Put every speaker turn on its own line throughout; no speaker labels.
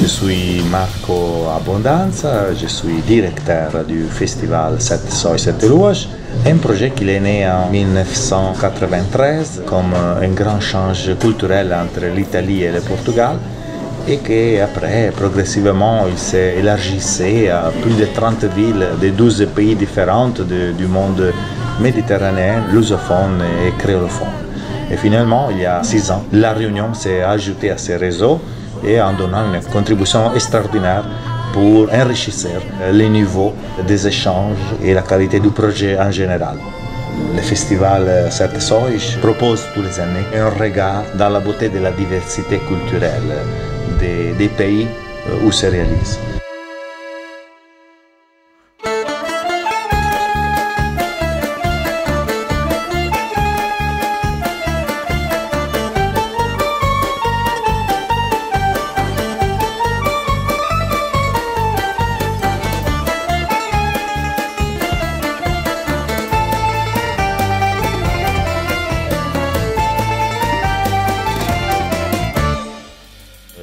suis Marco Abbondanza, je suis directeur du festival Sette Soi Sette Louages, un projet qui est né en 1993 comme un grand change culturel entre l'Italie et le Portugal et qu'après, progressivement, il s'est élargissé à plus de 30 villes de 12 pays différents du monde méditerranéen, lusophone et créolophone. Et finalement, il y a 6 ans, La Réunion s'est ajoutée à ces réseaux et en donnant une contribution extraordinaire pour enrichir les niveaux des échanges et la qualité du projet en général. Le festival Sette Soi propose tous les années un regard dans la beauté de la diversité culturelle des pays où se réalise.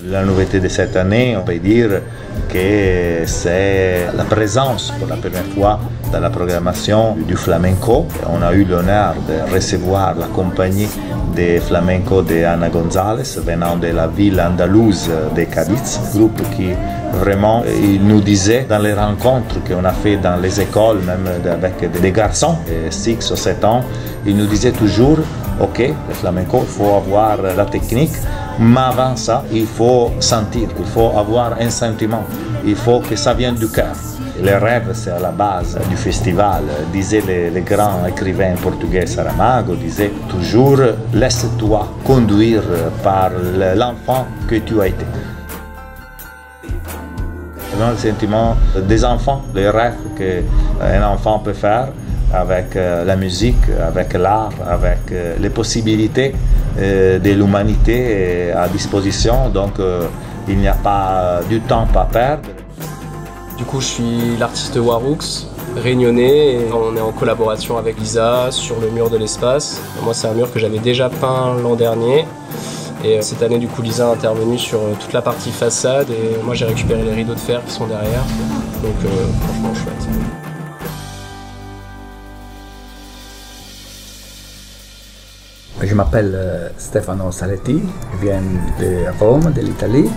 La nouveauté de cette année, on peut dire que c'est la présence pour la première fois dans la programmation du flamenco. On a eu l'honneur de recevoir la compagnie de flamenco de Ana González venant de la ville andalouse de Cadiz, groupe qui vraiment nous disait dans les rencontres qu'on a fait dans les écoles, même avec des garçons de 6 ou 7 ans, il nous disait toujours ok, le flamenco, il faut avoir la technique, mais avant ça, il faut sentir, il faut avoir un sentiment, il faut que ça vienne du cœur. Le rêve, c'est à la base du festival, disait le grand écrivain portugais Saramago, disait toujours « laisse-toi conduire par l'enfant que tu as été ». Le sentiment des enfants, les rêves qu'un enfant peut faire, avec la musique, avec l'art, avec les possibilités de l'humanité à disposition. Donc il n'y a pas du temps à perdre.
Du coup, je suis l'artiste Warux, réunionnais, et on est en collaboration avec Lisa sur le mur de l'espace. Moi, c'est un mur que j'avais déjà peint l'an dernier. Et cette année, du coup, Lisa a intervenu sur toute la partie façade et moi, j'ai récupéré les rideaux de fer qui sont derrière. Donc, franchement, chouette.
Je m'appelle Stefano Saletti, je viens de Rome, de l'Italie.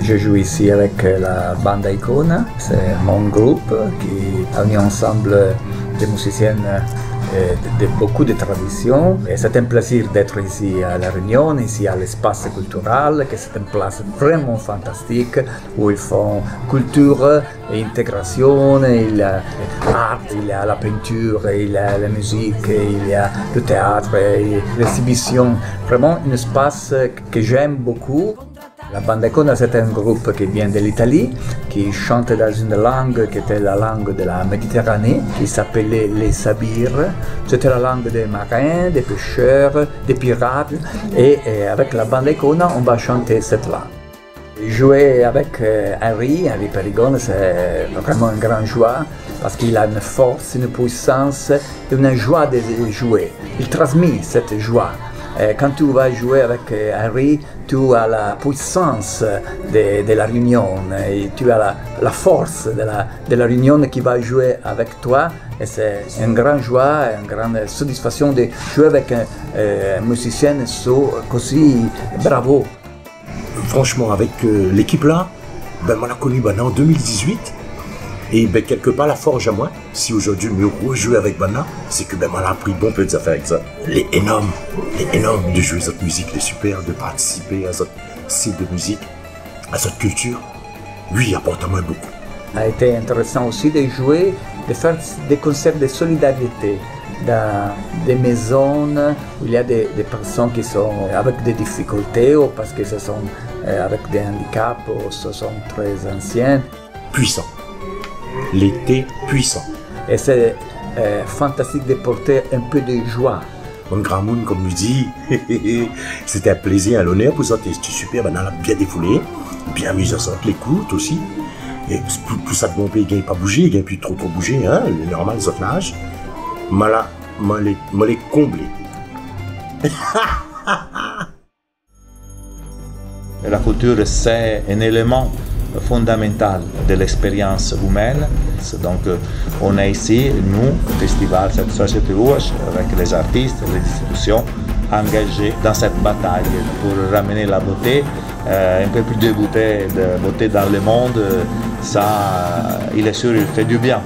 Je joue ici avec la Banda Icona, c'est mon groupe qui a mis ensemble des musiciennes de beaucoup de traditions. C'est un plaisir d'être ici à La Réunion, ici à l'espace culturel, que c'est une place vraiment fantastique où ils font culture et intégration, il y a l'art, il y a la peinture, il y a la musique, il y a le théâtre, l'exhibition. Vraiment un espace que j'aime beaucoup. La Banda Icona, c'est un groupe qui vient de l'Italie, qui chante dans une langue qui était la langue de la Méditerranée, qui s'appelait les Sabires. C'était la langue des marins, des pêcheurs, des pirates. Et avec la Banda Icona, on va chanter cette langue. Jouer avec Henry Perigone, c'est vraiment une grande joie, parce qu'il a une force, une puissance et une joie de jouer. Il transmet cette joie. Quand tu vas jouer avec Henry, tu as la puissance de la Réunion, et tu as la force de la Réunion qui va jouer avec toi. Et c'est une grande joie, une grande satisfaction de jouer avec un musicien aussi bravo.
Franchement, avec l'équipe là, on l'a connu en 2018. Et quelque part, la forge à moi, si aujourd'hui je me rejoue avec Bana, c'est que on a appris bon peu de affaires avec ça. Les énormes de jouer cette musique, les super, de participer à ce style de musique, à cette culture, lui apporte à moi beaucoup.
Ça a été intéressant aussi de jouer, de faire des concerts de solidarité dans des maisons où il y a des personnes qui sont avec des difficultés ou parce que ce sont avec des handicaps ou ce sont très anciens.
Puissant. L'été puissant.
Et c'est fantastique de porter un peu de joie.
Mon grand monde, comme lui dit, c'était un plaisir, un honneur pour ça, c'était super, on a bien défoulé, bien amusé, ça, l'écoute aussi. Et pour ça, bon pays, il n'a pas bougé, il n'a plus trop bougé, hein, le normal, les autres nages. Mais les comblé.
La culture, c'est un élément fondamentale de l'expérience humaine. Donc on est ici, nous, Festival Société Rouge, avec les artistes, les institutions, engagés dans cette bataille pour ramener la beauté, un peu plus de beauté dans le monde. Ça, il est sûr, il fait du bien.